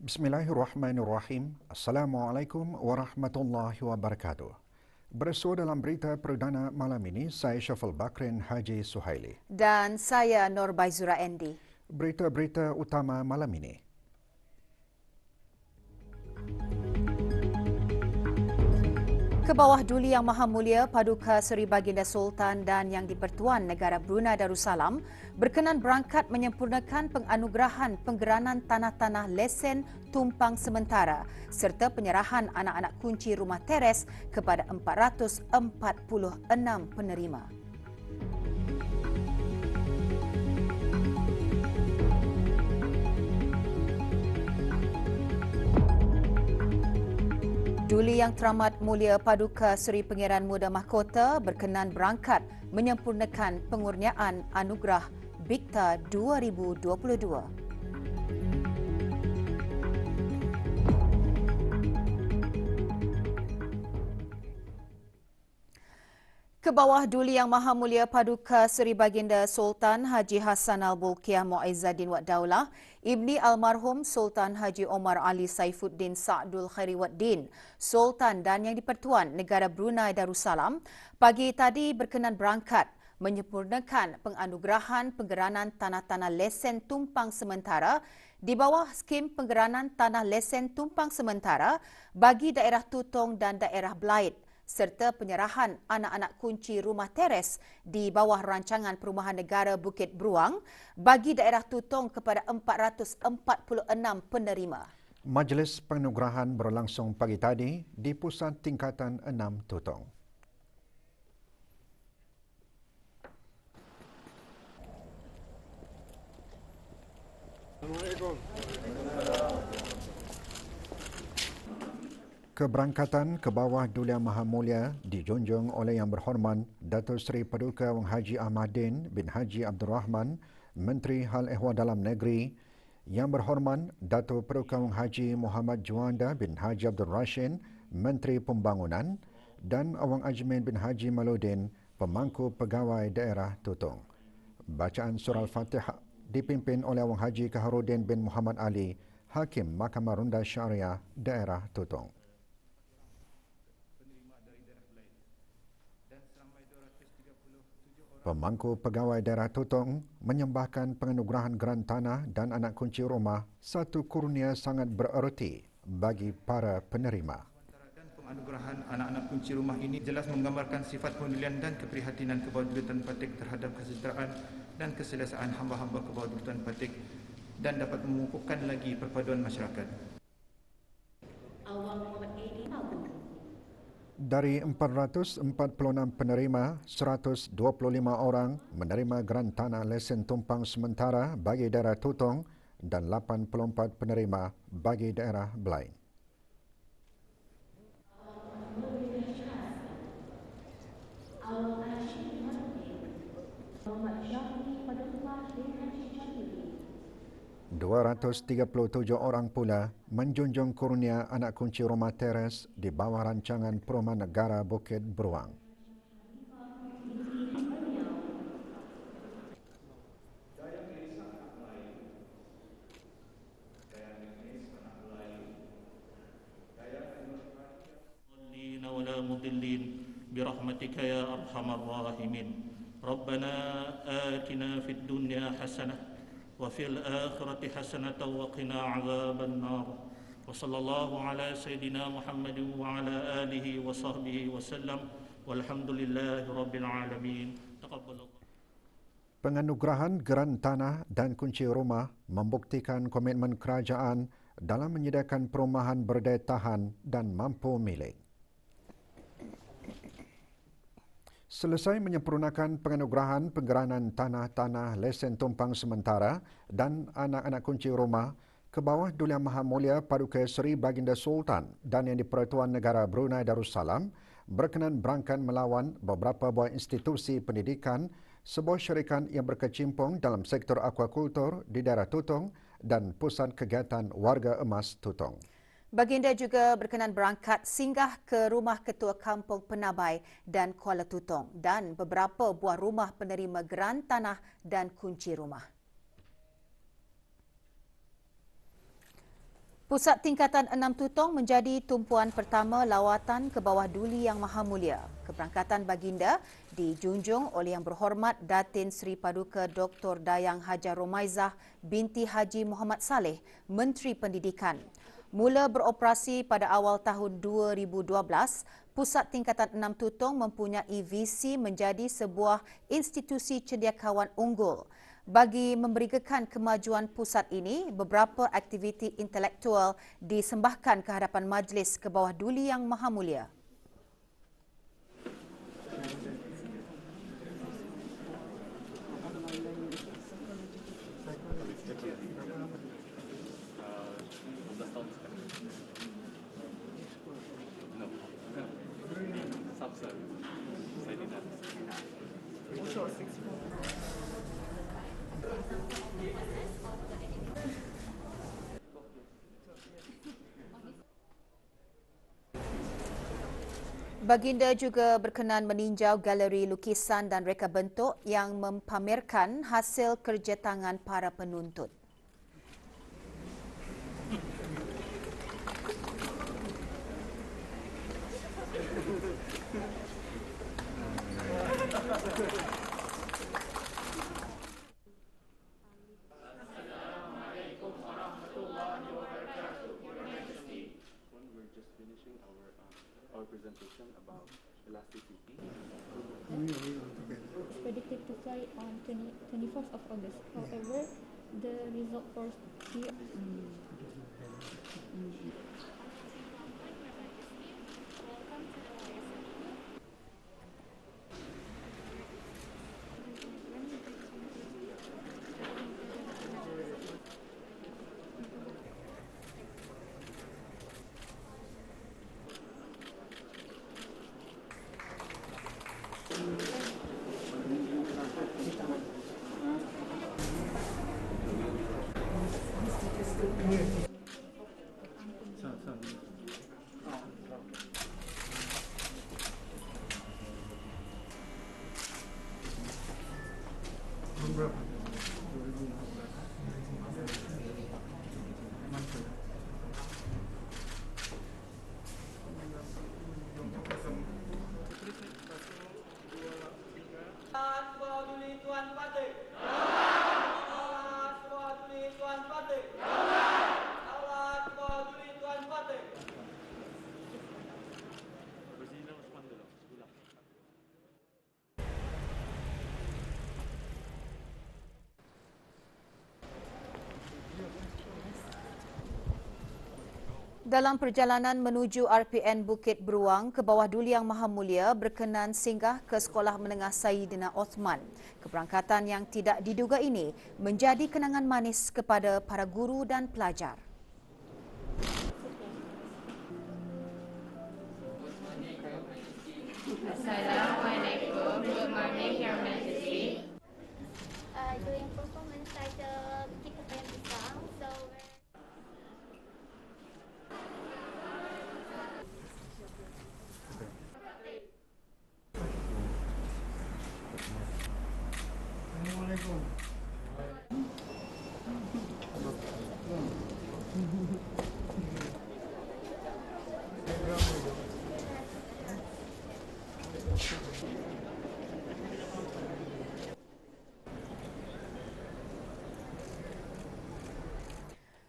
Bismillahirrahmanirrahim. Assalamualaikum warahmatullahi wabarakatuh. Bersua dalam berita perdana malam ini, saya Syafal Bakrin Haji Suhaili. Dan saya Nur Baizura Endi. Berita-berita utama malam ini. Kebawah Duli Yang Maha Mulia Paduka Seri Baginda Sultan dan Yang di-Pertuan Negara Brunei Darussalam berkenan berangkat menyempurnakan penganugerahan penggeranan tanah-tanah lesen tumpang sementara serta penyerahan anak-anak kunci rumah teres kepada 446 penerima. Duli Yang Teramat Mulia Paduka Seri Pangeran Muda Mahkota berkenan berangkat menyempurnakan pengurniaan anugerah Bikta 2022. Kebawah Duli Yang Maha Mulia Paduka Seri Baginda Sultan Haji Hassan Al-Bolkiah Mu'izzaddin Wad Daulah, Ibni Almarhum Sultan Haji Omar Ali Saifuddin Sa'dul Khairi Waddin, Sultan dan Yang di-Pertuan Negara Brunei Darussalam, pagi tadi berkenan berangkat menyempurnakan penganugerahan penggeranan tanah-tanah lesen tumpang sementara di bawah skim penggeranan tanah lesen tumpang sementara bagi daerah Tutong dan daerah Belait, serta penyerahan anak-anak kunci rumah teres di bawah rancangan Perumahan Negara Bukit Beruang bagi daerah Tutong kepada 446 penerima. Majlis penganugerahan berlangsung pagi tadi di Pusat Tingkatan 6 Tutong. Assalamualaikum. Keberangkatan ke bawah Duli Yang Maha Mulia dijunjung oleh Yang Berhormat Datuk Seri Paduka Wang Haji Ahmadin bin Haji Abdul Rahman, Menteri Hal Ehwal Dalam Negeri, Yang Berhormat Datuk Paduka Wang Haji Muhammad Juanda bin Haji Abdul Rashid, Menteri Pembangunan, dan Awang Ajmin bin Haji Maludin, Pemangku Pegawai Daerah Tutong. Bacaan surah Al-Fatihah dipimpin oleh Awang Haji Kaharudin bin Muhammad Ali, Hakim Mahkamah Rendah Syariah Daerah Tutong. Pemangku Pegawai Daerah Tutong menyembahkan penganugerahan geran tanah dan anak kunci rumah satu kurnia sangat bererti bagi para penerima. Dan penganugerahan anak-anak kunci rumah ini jelas menggambarkan sifat pedulian dan keprihatinan Kebawah Duli Tan Patik terhadap kesejahteraan dan keselesaan hamba-hamba Kebawah Duli Tan Patik dan dapat mengukuhkan lagi perpaduan masyarakat. Dari 446 penerima, 125 orang menerima geran tanah lesen tumpang sementara bagi daerah Tutong dan 84 penerima bagi daerah Belait. ...237 orang pula menjunjung kurnia anak kunci rumah teres di bawah rancangan Perumahan Negara Bukit Beruang. برحمتك يا أرحم الراحمين ربنا آتنا في الدنيا حسنة وفي الآخرة حسنة وقنا عذاب النار وصلى الله على سيدنا محمد وعلى آله وصحبه وسلم والحمد لله رب العالمين تقبل الله. Penganugerahan geran tanah dan kunci rumah membuktikan komitmen kerajaan dalam menyediakan perumahan berdaya tahan dan mampu milik. Selesai menyempurnakan penganugerahan penggeranan tanah-tanah lesen tumpang sementara dan anak-anak kunci rumah, Kebawah Duli Yang Maha Mulia Paduka Seri Baginda Sultan dan Yang di-Pertuan Negara Brunei Darussalam berkenan berangkat melawan beberapa buah institusi pendidikan, sebuah syarikat yang berkecimpung dalam sektor aquakultur di daerah Tutong dan pusat kegiatan warga emas Tutong. Baginda juga berkenan berangkat singgah ke rumah Ketua Kampung Penabai dan Kuala Tutong dan beberapa buah rumah penerima geran tanah dan kunci rumah. Pusat Tingkatan 6 Tutong menjadi tumpuan pertama lawatan ke bawah Duli Yang Maha Mulia. Keberangkatan baginda dijunjung oleh Yang Berhormat Datin Seri Paduka Dr. Dayang Hajar Romaizah binti Haji Muhammad Saleh, Menteri Pendidikan. Mula beroperasi pada awal tahun 2012, Pusat Tingkatan 6 Tutong mempunyai visi menjadi sebuah institusi cendekiawan unggul. Bagi memberikan kemajuan pusat ini, beberapa aktiviti intelektual disembahkan ke hadapan Majlis ke bawah Duli Yang Maha Mulia. Baginda juga berkenan meninjau galeri lukisan dan reka bentuk yang mempamerkan hasil kerja tangan para penuntut. Our presentation about elasticity. Predicted to fly on 21st of August. However, the result for Dalam perjalanan menuju RPN Bukit Beruang ke bawah Duli Yang Maha Mulia berkenan singgah ke Sekolah Menengah Saidina Othman. Keberangkatan yang tidak diduga ini menjadi kenangan manis kepada para guru dan pelajar. Assalamualaikum. Good morning, Your Majesty. during performance title Kita Pengen Pisang, so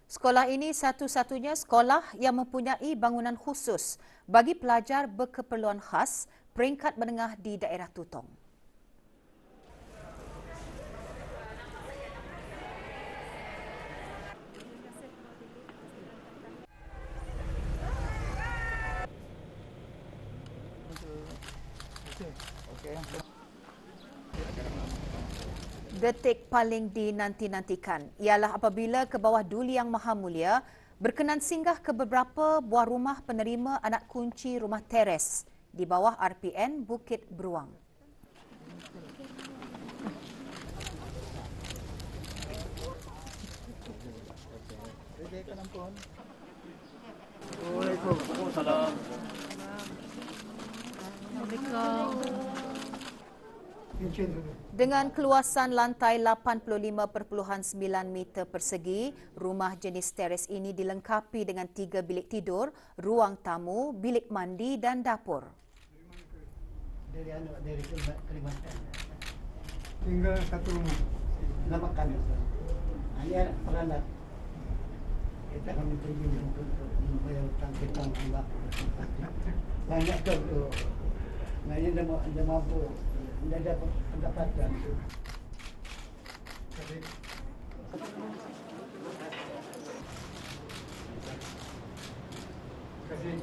Sekolah ini satu-satunya sekolah yang mempunyai bangunan khusus bagi pelajar berkeperluan khas peringkat menengah di daerah Tutong. Detik paling dinanti-nantikan ialah apabila ke bawah Duli Yang Maha Mulia berkenan singgah ke beberapa buah rumah penerima anak kunci rumah teres di bawah RPN Bukit Beruang. Dengan keluasan lantai 85.9 meter persegi, rumah jenis teres ini dilengkapi dengan 3 bilik tidur, ruang tamu, bilik mandi dan dapur. Dari Kalimantan. Tinggal satu rumah. Nama kami. Hanya peranak. Kita kami pergi untuk membayar hutang kita menganggap. Banyak tu. Nah ini dah mampu. Dah dapat pendapatan. Kasih.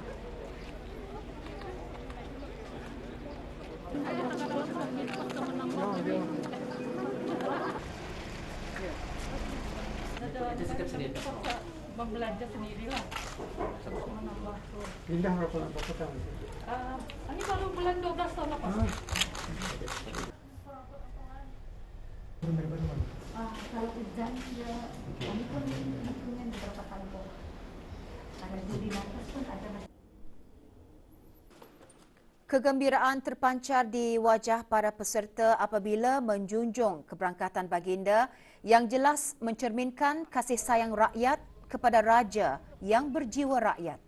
Membelanja sendirilah. Pindah berapa tahun? Ini baru bulan 12 tahun lepas. Kalau hujan ya kami pun punya beberapa kampung. Ada di atas pun ada. Kegembiraan terpancar di wajah para peserta apabila menjunjung keberangkatan baginda yang jelas mencerminkan kasih sayang rakyat kepada raja yang berjiwa rakyat.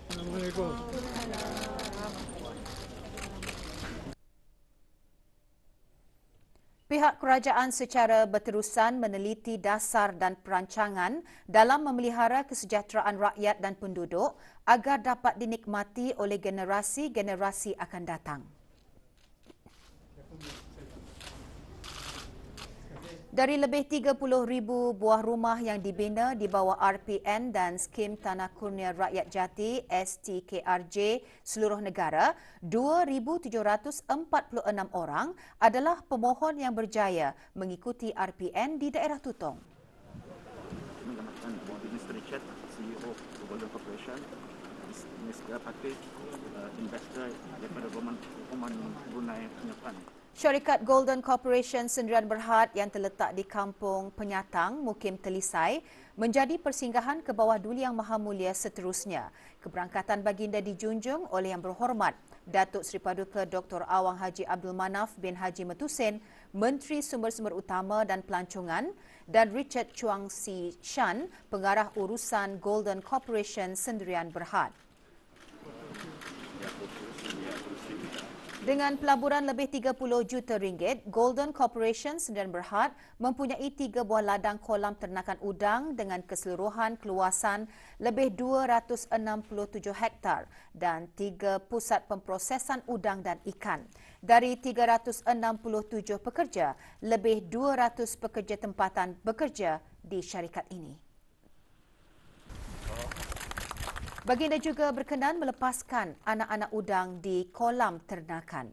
Assalamualaikum. Pihak kerajaan secara berterusan meneliti dasar dan perancangan dalam memelihara kesejahteraan rakyat dan penduduk agar dapat dinikmati oleh generasi-generasi akan datang. Dari lebih 30,000 buah rumah yang dibina di bawah RPN dan Skim Tanah Kurnia Rakyat Jati STKRJ seluruh negara, 2,746 orang adalah pemohon yang berjaya mengikuti RPN di daerah Tutong. Mengamalkan Mr. Richard, CEO Golden Corporation, Ms. Grapati, investor daripada Oman Brunei Penyertaan. Syarikat Golden Corporation Sendirian Berhad yang terletak di Kampung Penyatang, Mukim Telisai, menjadi persinggahan ke bawah Duli Yang Maha Mulia seterusnya. Keberangkatan baginda dijunjung oleh Yang Berhormat Datuk Seri Paduka Dr. Awang Haji Abdul Manaf bin Haji Metusen, Menteri Sumber-Sumber Utama dan Pelancongan, dan Richard Chuang Si Shan, Pengarah Urusan Golden Corporation Sendirian Berhad. Dengan pelaburan lebih 30 juta ringgit, Golden Corporation Sendirian Berhad mempunyai 3 buah ladang kolam ternakan udang dengan keseluruhan keluasan lebih 267 hektar dan 3 pusat pemprosesan udang dan ikan. Dari 367 pekerja, lebih 200 pekerja tempatan bekerja di syarikat ini. Baginda juga berkenan melepaskan anak-anak udang di kolam ternakan.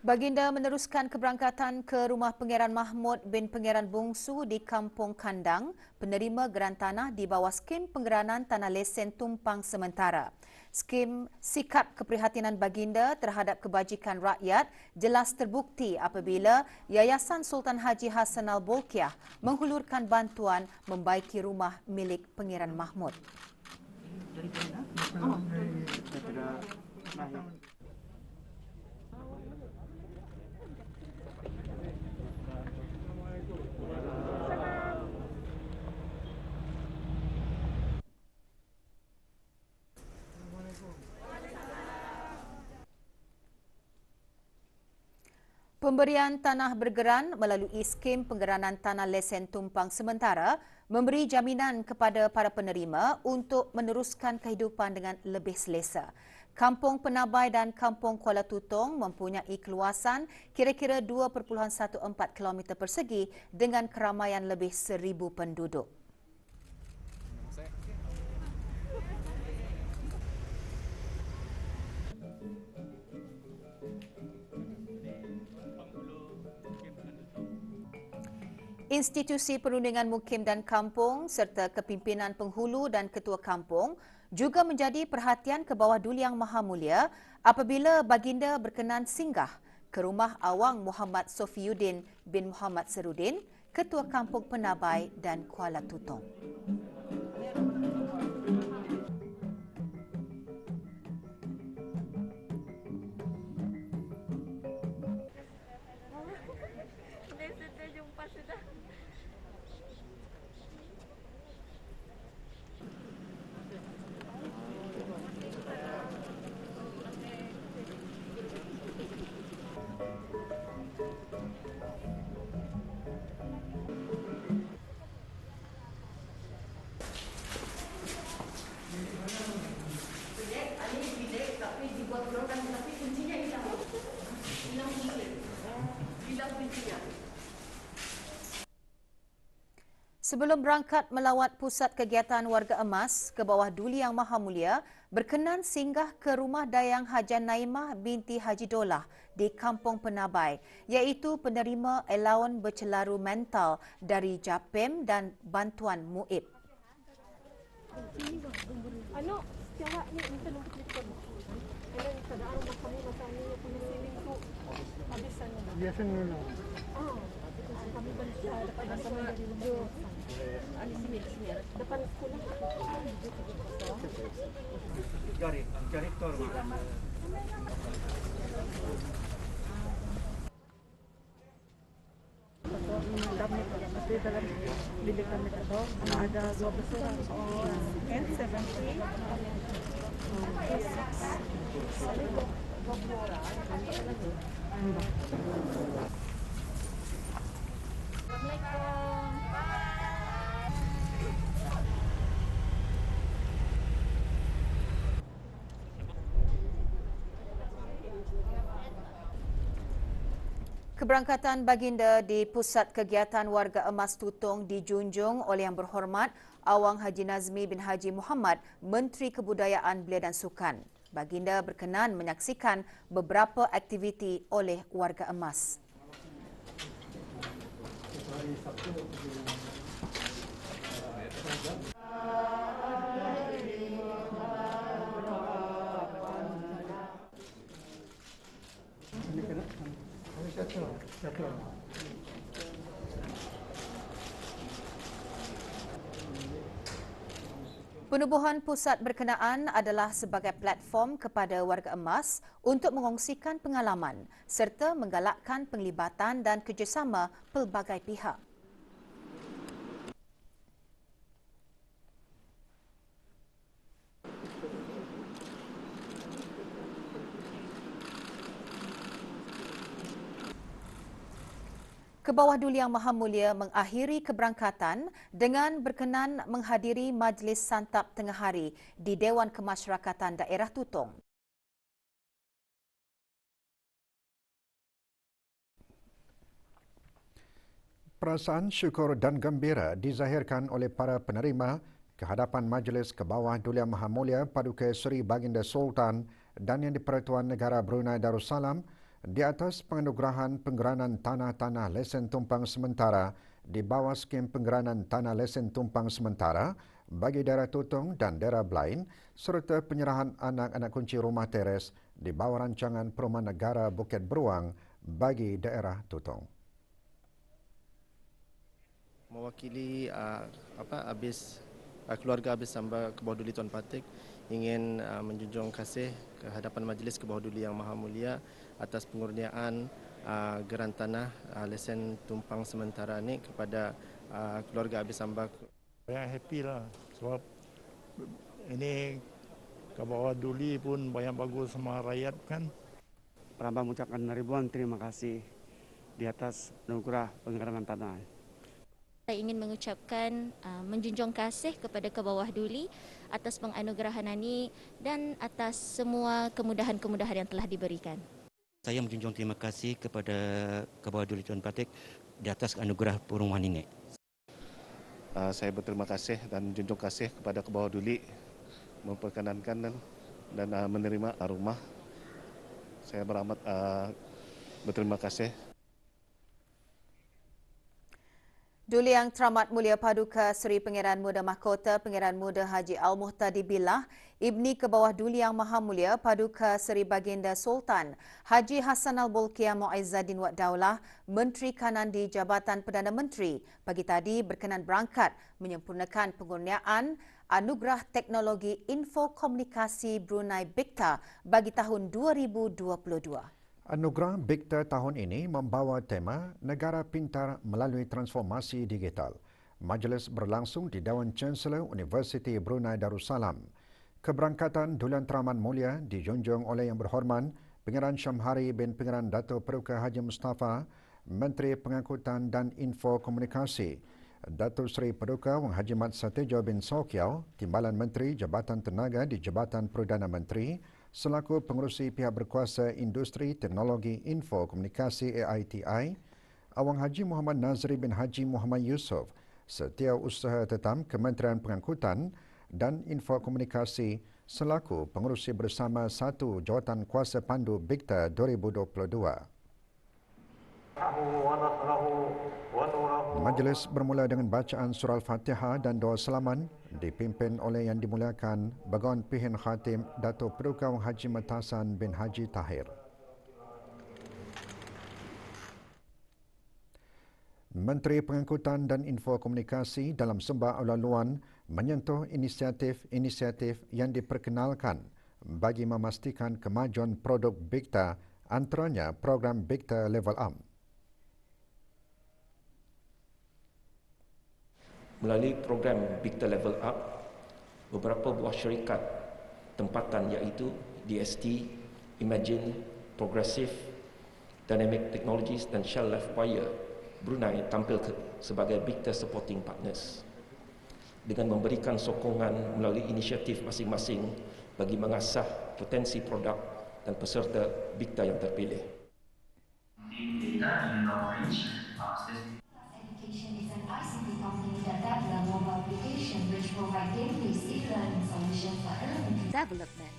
Baginda meneruskan keberangkatan ke rumah Pangeran Mahmud bin Pangeran Bungsu di Kampung Kandang, penerima geran tanah di bawah Skim Penggeranan Tanah Lesen Tumpang Sementara. Skim sikap keprihatinan baginda terhadap kebajikan rakyat jelas terbukti apabila Yayasan Sultan Haji Hassanal Bolkiah menghulurkan bantuan membaiki rumah milik Pangeran Mahmud. Pemberian tanah bergeran melalui Skim Penggeranan Tanah Lesen Tumpang Sementara memberi jaminan kepada para penerima untuk meneruskan kehidupan dengan lebih selesa. Kampung Penabai dan Kampung Kuala Tutong mempunyai keluasan kira-kira 2.14 km persegi dengan keramaian lebih 1,000 penduduk. institusi perundingan mukim dan kampung serta kepimpinan penghulu dan ketua kampung juga menjadi perhatian ke bawah Duli Yang Maha Mulia apabila baginda berkenan singgah ke rumah Awang Muhammad Sofiuddin bin Muhammad Serudin, Ketua Kampung Penabai dan Kuala Tutong. Sebelum berangkat melawat pusat kegiatan warga emas ke bawah Duli Yang Maha Mulia, berkenan singgah ke rumah Dayang Hajan Naimah binti Haji Dolah di Kampung Penabai, iaitu penerima allowance bercelaru mental dari JAPEM dan bantuan MUIB. Ano, setiap ni minta nombor telefon. Ada keadaan macam ni macam ni punya siling tu habisan. Biasa nuna. Kami berusaha dapat bersama dari rumah. Sini depan sekolah. Cari tor. Kami masih dalam bilik kami itu ada 12 orang. And 70. Keberangkatan baginda di Pusat Kegiatan Warga Emas Tutong dijunjung oleh Yang Berhormat Awang Haji Nazmi bin Haji Muhammad, Menteri Kebudayaan Belia dan Sukan. Baginda berkenan menyaksikan beberapa aktiviti oleh warga emas. Penubuhan pusat berkenaan adalah sebagai platform kepada warga emas untuk mengongsikan pengalaman serta menggalakkan penglibatan dan kerjasama pelbagai pihak. Kebawah Duli Yang Maha Mulia mengakhiri keberangkatan dengan berkenan menghadiri Majlis Santap Tengah Hari di Dewan Kemasyarakatan Daerah Tutong. Perasaan syukur dan gembira dizahirkan oleh para penerima ke hadapan Majlis Kebawah Duli Yang Maha Mulia Paduka Seri Baginda Sultan dan Yang di-Pertuan Negara Brunei Darussalam di atas penganugerahan penggeranan tanah-tanah lesen tumpang sementara di bawah skim penggeranan tanah lesen tumpang sementara bagi daerah Tutong dan daerah Blain serta penyerahan anak-anak kunci rumah teres di bawah rancangan Perumahan Negara Bukit Beruang bagi daerah Tutong. Mewakili keluarga Abis Samba Kebawah Duli Tuan Patik ingin menjunjung kasih ke hadapan Majlis Kebawah Duli Yang Maha Mulia atas pengurniaan geran tanah lesen tumpang sementara ini kepada keluarga Abis Samba. Saya happy lah sebab ini Kebawah Duli pun banyak bagus sama rakyat kan. Perambah mengucapkan ribuan terima kasih di atas anugerah penggerangan tanah. Saya ingin mengucapkan menjunjung kasih kepada Kebawah Duli atas penganugerahan ini dan atas semua kemudahan-kemudahan yang telah diberikan. Saya menjunjung terima kasih kepada Kebawah Duli Tuan Patik di atas anugerah perumahan ini. Saya berterima kasih dan menjunjung kasih kepada Kebawah Duli memperkenankan dan menerima rumah. Saya beramat berterima kasih. Duli Yang Teramat Mulia Paduka Seri Pangeran Muda Mahkota Pangeran Muda Haji Al-Muhtadi Billah, Ibni Kebawah Duli Yang Maha Mulia Paduka Seri Baginda Sultan Haji Hassanal Bolkiah Mu'izzaddin Wad Daulah, Menteri Kanan di Jabatan Perdana Menteri, pagi tadi berkenan berangkat menyempurnakan pengurniaan Anugerah Teknologi Infokomunikasi Brunei BIKTA bagi tahun 2022. Anugerah BIKTA tahun ini membawa tema Negara Pintar Melalui Transformasi Digital. Majlis berlangsung di Dewan Chancellor Universiti Brunei Darussalam. Keberangkatan Dulian Teramat Mulia dijunjung oleh Yang Berhormat Pangeran Syamhari bin Pangeran Datuk Paduka Haji Mustafa, Menteri Pengangkutan dan Infokomunikasi, Datuk Seri Paduka Wang Haji Mat Satejo bin Sokiau, Timbalan Menteri Jabatan Tenaga di Jabatan Perdana Menteri, selaku pengerusi pihak berkuasa Industri Teknologi Infokomunikasi AITI, Awang Haji Muhammad Nazri bin Haji Muhammad Yusof, Setiausaha Tetap Kementerian Pengangkutan dan Infokomunikasi, selaku pengerusi bersama satu jawatan kuasa pandu BIKTA 2022. Majlis bermula dengan bacaan surah Al-Fatihah dan doa selaman dipimpin oleh Yang Dimuliakan Bagon Pihin Khatim Datuk Paduka Wang Haji Matasan bin Haji Tahir. Menteri Pengangkutan dan Infokomunikasi dalam sembah aula-luan menyentuh inisiatif-inisiatif yang diperkenalkan bagi memastikan kemajuan produk BIKTA, antaranya program BIKTA Level Up. Melalui program BIKTA Level Up, beberapa buah syarikat tempatan iaitu DST, Imagine, Progressive, Dynamic Technologies dan Shell Lifewire Brunei tampil sebagai BIKTA Supporting Partners dengan memberikan sokongan melalui inisiatif masing-masing bagi mengasah potensi produk dan peserta BIKTA yang terpilih. Development.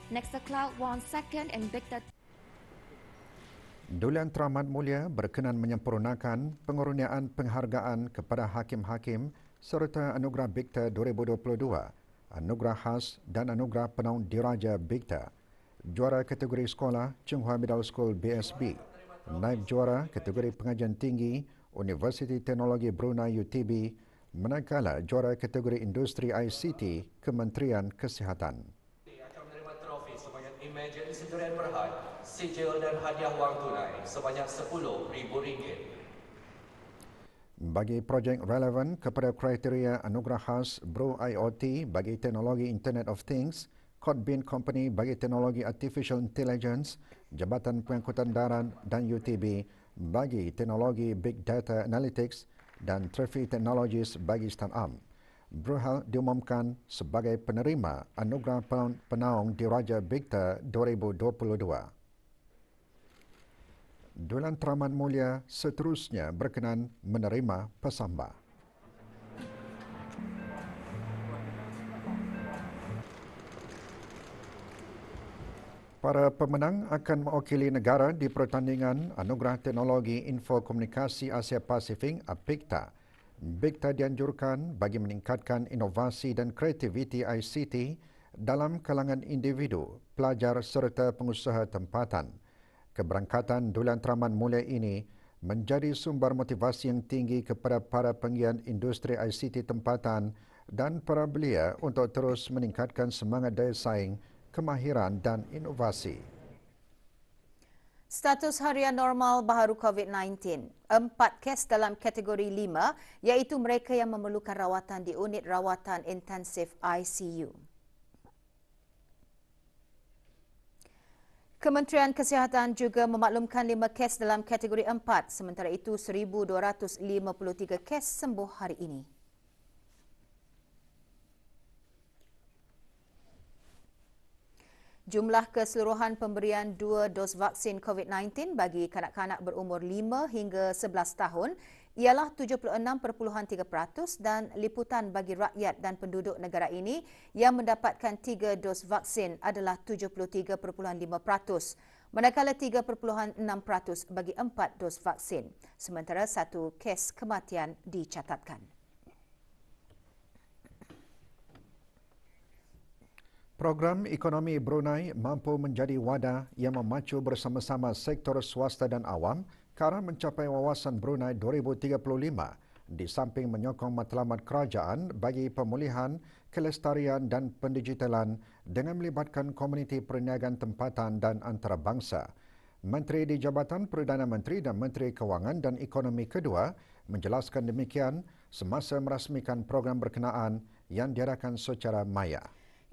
Nextcloud won second in BIKTA. Dulian Teramat Mulia berkenan menyempurnakan pengurniaan penghargaan kepada hakim-hakim serta Anugerah BIKTA 2022, Anugerah Khas dan Anugerah Penaung Diraja BIKTA. Juara kategori sekolah Chenghua Middle School BSB, naib juara kategori pengajian tinggi Universiti Teknologi Brunei UTB, manakala juara kategori industri ICT Kementerian Kesihatan. Akan menerima trofi sebanyak Imagine Sendirian Berhad, sijil dan hadiah wang tunai sebanyak RM10,000. Bagi projek relevan kepada kriteria anugerah khas Bro IoT bagi teknologi Internet of Things, Codebin Company bagi teknologi Artificial Intelligence, Jabatan Pengangkutan Darat dan UTB bagi teknologi Big Data Analytics dan Traffic Technologies bagi startup. Bruhal diumumkan sebagai penerima Anugerah Penaung Diraja BIKTA 2022. Dulian Teramat Mulia seterusnya berkenan menerima pesambah. Para pemenang akan mewakili negara di pertandingan Anugerah Teknologi Infokomunikasi Asia Pasifik (APIKTA). BIKTA dianjurkan bagi meningkatkan inovasi dan kreativiti ICT dalam kalangan individu, pelajar serta pengusaha tempatan. Keberangkatan Dulian Teramat Mulia ini menjadi sumber motivasi yang tinggi kepada para penggiat industri ICT tempatan dan para belia untuk terus meningkatkan semangat daya saing, kemahiran dan inovasi. Status harian normal baharu COVID-19. 4 kes dalam kategori 5 iaitu mereka yang memerlukan rawatan di unit rawatan intensif ICU. Kementerian Kesihatan juga memaklumkan 5 kes dalam kategori 4, sementara itu 1,253 kes sembuh hari ini. Jumlah keseluruhan pemberian 2 dos vaksin COVID-19 bagi kanak-kanak berumur 5 hingga 11 tahun ialah 76.3% dan liputan bagi rakyat dan penduduk negara ini yang mendapatkan 3 dos vaksin adalah 73.5%. manakala 3.6% bagi 4 dos vaksin, sementara 1 kes kematian dicatatkan. Program ekonomi Brunei mampu menjadi wadah yang memacu bersama-sama sektor swasta dan awam ke arah mencapai wawasan Brunei 2035 di samping menyokong matlamat kerajaan bagi pemulihan, kelestarian dan pendigitalan dengan melibatkan komuniti perniagaan tempatan dan antarabangsa. Menteri di Jabatan Perdana Menteri dan Menteri Kewangan dan Ekonomi kedua menjelaskan demikian semasa merasmikan program berkenaan yang diadakan secara maya.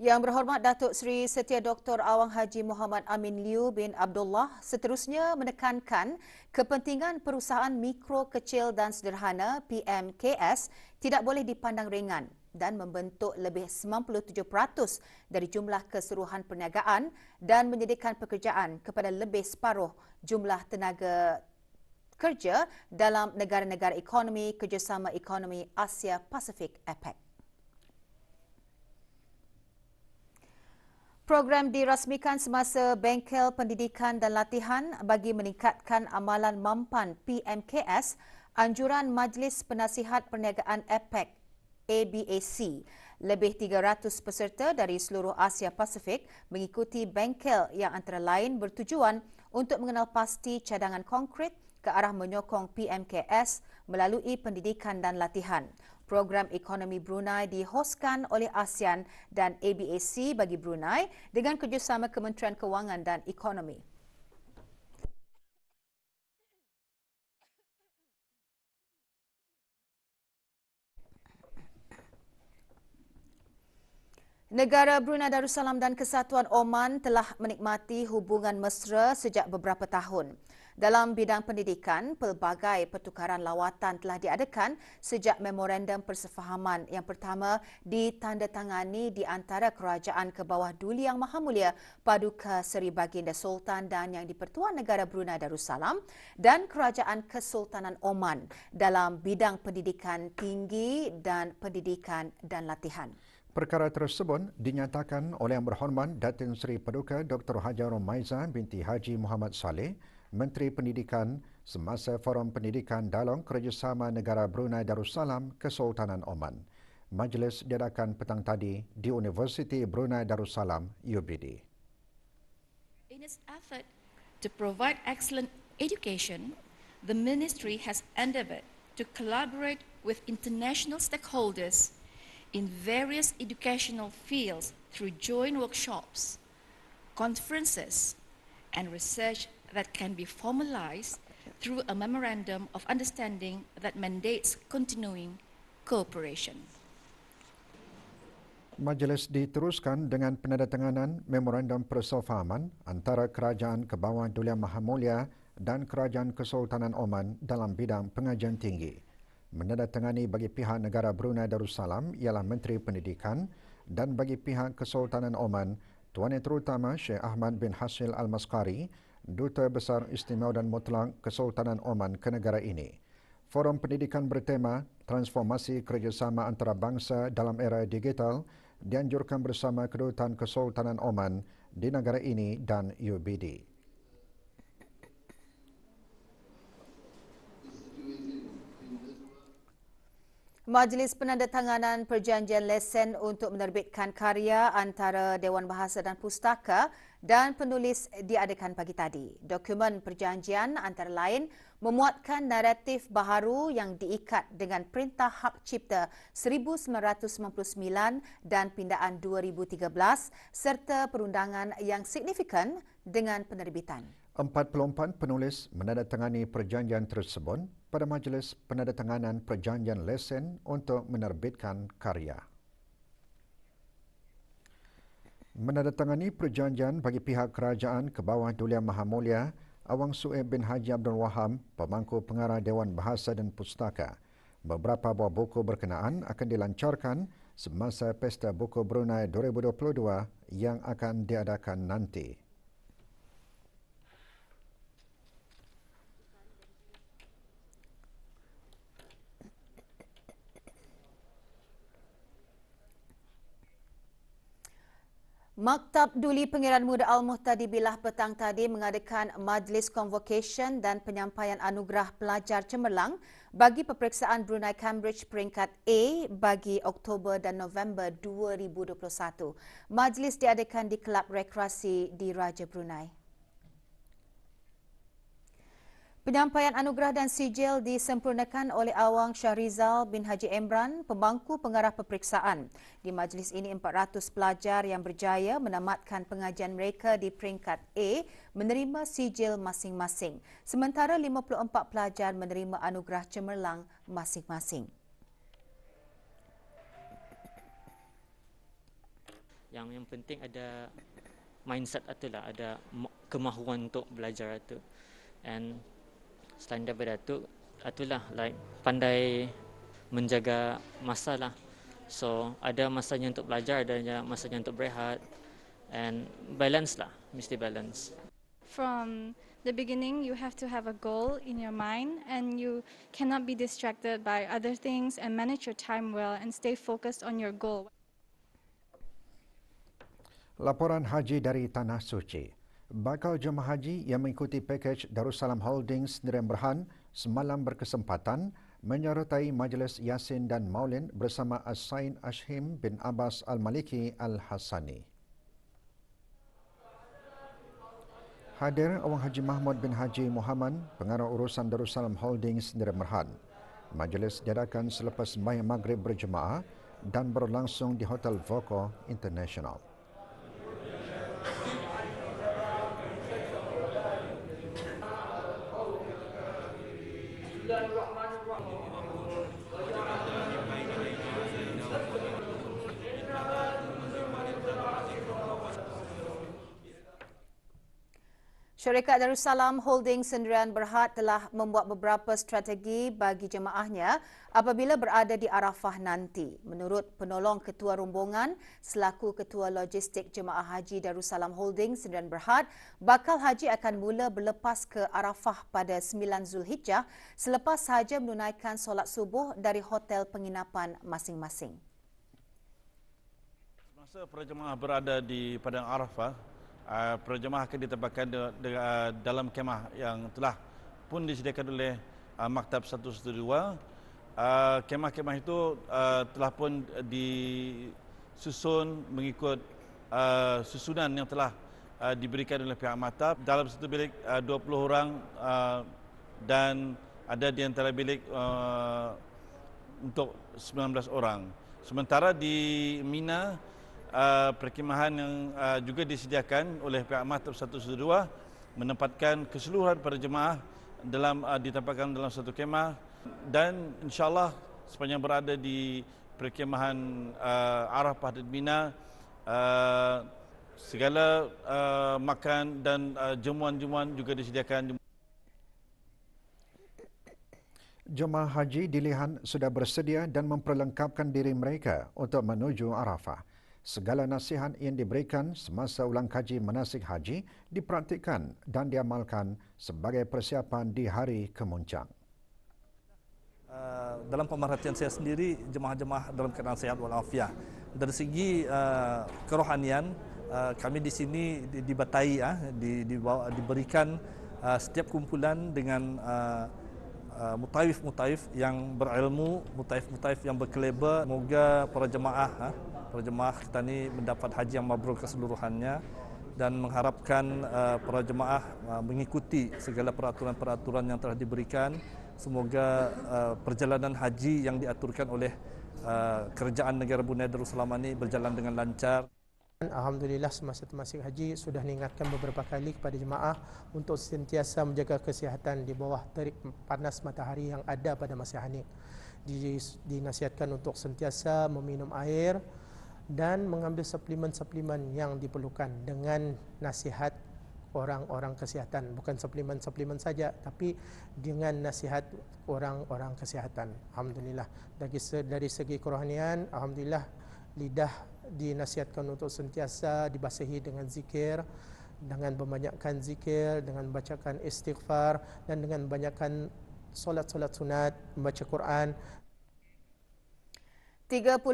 Yang Berhormat Datuk Seri Setia Dr. Awang Haji Muhammad Amin Liu bin Abdullah seterusnya menekankan kepentingan perusahaan mikro, kecil dan sederhana PMKS tidak boleh dipandang ringan dan membentuk lebih 97% dari jumlah keseluruhan perniagaan dan menyediakan pekerjaan kepada lebih separuh jumlah tenaga kerja dalam negara-negara ekonomi Kerjasama Ekonomi Asia Pasifik APEC. Program dirasmikan semasa Bengkel Pendidikan dan Latihan bagi meningkatkan amalan mampan PMKS, anjuran Majlis Penasihat Perniagaan APEC ABAC. Lebih 300 peserta dari seluruh Asia Pasifik mengikuti bengkel yang antara lain bertujuan untuk mengenal pasti cadangan konkret ke arah menyokong PMKS melalui pendidikan dan latihan. Program Ekonomi Brunei dihoskan oleh ASEAN dan ABAC bagi Brunei dengan kerjasama Kementerian Kewangan dan Ekonomi. Negara Brunei Darussalam dan Kesatuan Oman telah menikmati hubungan mesra sejak beberapa tahun. Dalam bidang pendidikan, pelbagai pertukaran lawatan telah diadakan sejak memorandum persefahaman yang pertama ditandatangani di antara Kerajaan Kebawah Duli Yang Maha Mulia Paduka Seri Baginda Sultan dan Yang di-Pertuan Negara Brunei Darussalam dan Kerajaan Kesultanan Oman dalam bidang pendidikan tinggi dan pendidikan dan latihan. Perkara tersebut dinyatakan oleh Yang Berhormat Datin Seri Paduka Dr. Hajar Romaiza binti Haji Muhammad Saleh, Menteri Pendidikan semasa Forum Pendidikan dalam Kerjasama Negara Brunei Darussalam Kesultanan Oman. Majlis diadakan petang tadi di Universiti Brunei Darussalam UBD. In its effort to provide excellent education, the Ministry has endeavoured to collaborate with international stakeholders in various educational fields through joint workshops, conferences, and research that can be formalized through a memorandum of understanding that mandates continuing cooperation. Majlis diteruskan dengan penandatanganan memorandum persefahaman antara Kerajaan Kebawah Duli Yang Maha Mulia dan Kerajaan Kesultanan Oman dalam bidang pengajian tinggi. Menandatangani bagi pihak negara Brunei Darussalam ialah Menteri Pendidikan dan bagi pihak Kesultanan Oman, Tuan Yang Terutama Syekh Ahmad bin Hasil Al-Masqari, Duta Besar Istimewa dan Mutlak Kesultanan Oman ke negara ini. Forum pendidikan bertema Transformasi Kerjasama Antarabangsa dalam Era Digital dianjurkan bersama Kedutaan Kesultanan Oman di negara ini dan UBD. Majlis Penandatanganan Perjanjian Lesen untuk menerbitkan karya antara Dewan Bahasa dan Pustaka dan penulis diadakan pagi tadi. Dokumen perjanjian antara lain memuatkan naratif baharu yang diikat dengan Perintah Hak Cipta 1999 dan Pindaan 2013 serta perundangan yang signifikan dengan penerbitan. 44 penulis menandatangani perjanjian tersebut pada Majlis Penandatanganan Perjanjian Lesen untuk menerbitkan karya. Menandatangani perjanjian bagi pihak Kerajaan Kebawah Duli Yang Maha Mulia Awang Sueb bin Haji Abdul Wahab, pemangku pengarah Dewan Bahasa dan Pustaka. Beberapa buah buku berkenaan akan dilancarkan semasa Pesta Buku Brunei 2022 yang akan diadakan nanti. Maktab Duli Pengiran Muda Al-Muhtadi Bilah petang tadi mengadakan majlis convocation dan penyampaian anugerah pelajar cemerlang bagi peperiksaan Brunei Cambridge peringkat A bagi Oktober dan November 2021. Majlis diadakan di Kelab Rekreasi di Raja Brunei. Penyampaian anugerah dan sijil disempurnakan oleh Awang Syahrizal bin Haji Emran, pembangku pengarah peperiksaan. Di majlis ini 400 pelajar yang berjaya menamatkan pengajian mereka di peringkat A menerima sijil masing-masing. Sementara 54 pelajar menerima anugerah cemerlang masing-masing. Yang penting ada mindset itulah, ada kemahuan untuk belajar itu. And selain daripada itu, itulah like pandai menjaga masa lah. So ada masanya untuk belajar, ada masanya untuk berehat, and balance lah, mesti balance. From the beginning, you have to have a goal in your mind, and you cannot be distracted by other things, and manage your time well and stay focused on your goal. Laporan haji dari Tanah Suci. Bakal jemaah haji yang mengikuti pakej Darussalam Holdings Sdn Bhd semalam berkesempatan menyertai majlis Yasin dan Maulid bersama As-Sain Ashim bin Abbas Al-Maliki Al-Hassani. Hadir Awang Haji Mahmud bin Haji Muhammad, pengarah urusan Darussalam Holdings Sdn Bhd. Majlis diadakan selepas sembahyang maghrib berjemaah dan berlangsung di Hotel Voco International. Syarikat Darussalam Holdings Sdn Bhd telah membuat beberapa strategi bagi jemaahnya apabila berada di Arafah nanti. Menurut penolong ketua rombongan selaku ketua logistik jemaah haji Darussalam Holdings Sdn Bhd, bakal haji akan mula berlepas ke Arafah pada 9 Zulhijjah selepas sahaja menunaikan solat subuh dari hotel penginapan masing-masing. Semasa para jemaah berada di Padang Arafah, para jemaah akan ditempatkan dalam kemah yang telah pun disediakan oleh Maktab 112. Kemah-kemah itu telah pun disusun mengikut susunan yang telah diberikan oleh pihak Maktab. Dalam satu bilik 20 orang dan ada di antara bilik untuk 19 orang. Sementara di Mina, perkhemahan yang juga disediakan oleh pihak Maktab 112 menempatkan keseluruhan para jemaah ditempatkan dalam satu kemah, dan insyaAllah sepanjang berada di perkhemahan Arafah dan Mina, segala makan dan jamuan-jamuan juga disediakan. Jemaah haji dilihat sudah bersedia dan memperlengkapkan diri mereka untuk menuju Arafah. Segala nasihat yang diberikan semasa ulang kaji manasik haji dipraktikkan dan diamalkan sebagai persiapan di hari kemuncak. Dalam pemerhatian saya sendiri, jemaah-jemaah dalam keadaan sehat walafiat. Dari segi kerohanian, kami di sini dibatai, diberikan setiap kumpulan dengan mutaif-mutaif yang berilmu, mutaif-mutaif yang berkeleber. Semoga para jemaah kita ini mendapat haji yang mabrur keseluruhannya, dan mengharapkan para jemaah mengikuti segala peraturan-peraturan yang telah diberikan. Semoga perjalanan haji yang diaturkan oleh Kerajaan Negara Brunei Darussalam ini berjalan dengan lancar. Alhamdulillah, semasa manasik haji sudah diingatkan beberapa kali kepada jemaah untuk sentiasa menjaga kesihatan di bawah terik panas matahari yang ada pada masa ini. Dinasihatkan untuk sentiasa meminum air dan mengambil suplemen-suplemen yang diperlukan dengan nasihat orang-orang kesihatan. Bukan suplemen-suplemen saja, tapi dengan nasihat orang-orang kesihatan. Alhamdulillah. Dari segi kerohanian, alhamdulillah, lidah dinasihatkan untuk sentiasa dibasahi dengan zikir, dengan membanyakkan zikir, dengan membacakan istighfar, dan dengan membanyakkan solat-solat sunat, membaca Quran. 35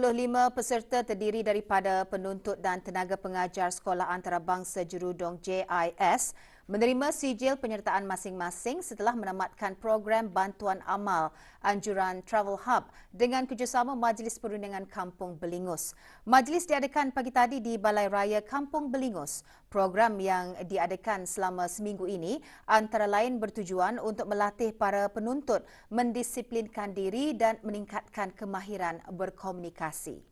peserta terdiri daripada penuntut dan tenaga pengajar Sekolah Antarabangsa Jurudong JIS menerima sijil penyertaan masing-masing setelah menamatkan program bantuan amal anjuran Travel Hub dengan kerjasama Majlis Perundingan Kampung Belingus. Majlis diadakan pagi tadi di Balai Raya Kampung Belingus. Program yang diadakan selama seminggu ini antara lain bertujuan untuk melatih para penuntut mendisiplinkan diri dan meningkatkan kemahiran berkomunikasi.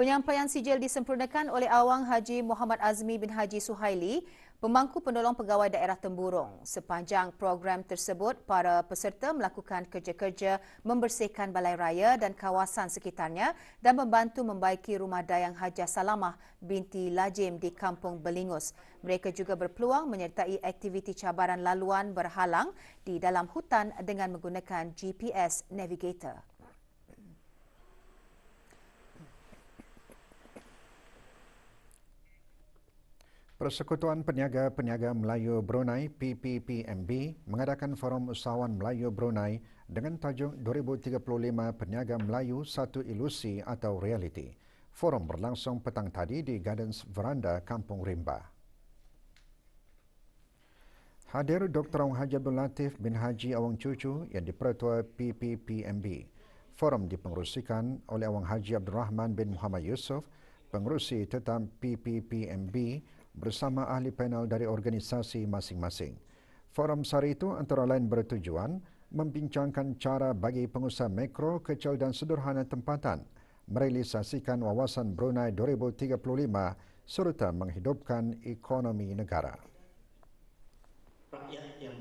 Penyampaian sijil disempurnakan oleh Awang Haji Muhammad Azmi bin Haji Suhaili, pemangku penolong pegawai daerah Temburong. Sepanjang program tersebut, para peserta melakukan kerja-kerja membersihkan balai raya dan kawasan sekitarnya dan membantu membaiki rumah dayang Hajah Salamah binti Lajim di Kampung Belingus. Mereka juga berpeluang menyertai aktiviti cabaran laluan berhalang di dalam hutan dengan menggunakan GPS Navigator. Persekutuan Peniaga-Peniaga Melayu Brunei PPPMB mengadakan Forum Usahawan Melayu Brunei dengan tajuk 2035 Peniaga Melayu Satu Ilusi atau Realiti. Forum berlangsung petang tadi di Gardens Veranda Kampung Rimba. Hadir Dr. Awang Haji Abdul Latif bin Haji Awang Cucu yang dipertua PPPMB. Forum dipengerusikan oleh Awang Haji Abdul Rahman bin Muhammad Yusof, pengerusi tetap PPPMB bersama ahli panel dari organisasi masing-masing. Forum sehari itu antara lain bertujuan membincangkan cara bagi pengusaha mikro, kecil dan sederhana tempatan merealisasikan wawasan Brunei 2035 serta menghidupkan ekonomi negara. Rakyat yang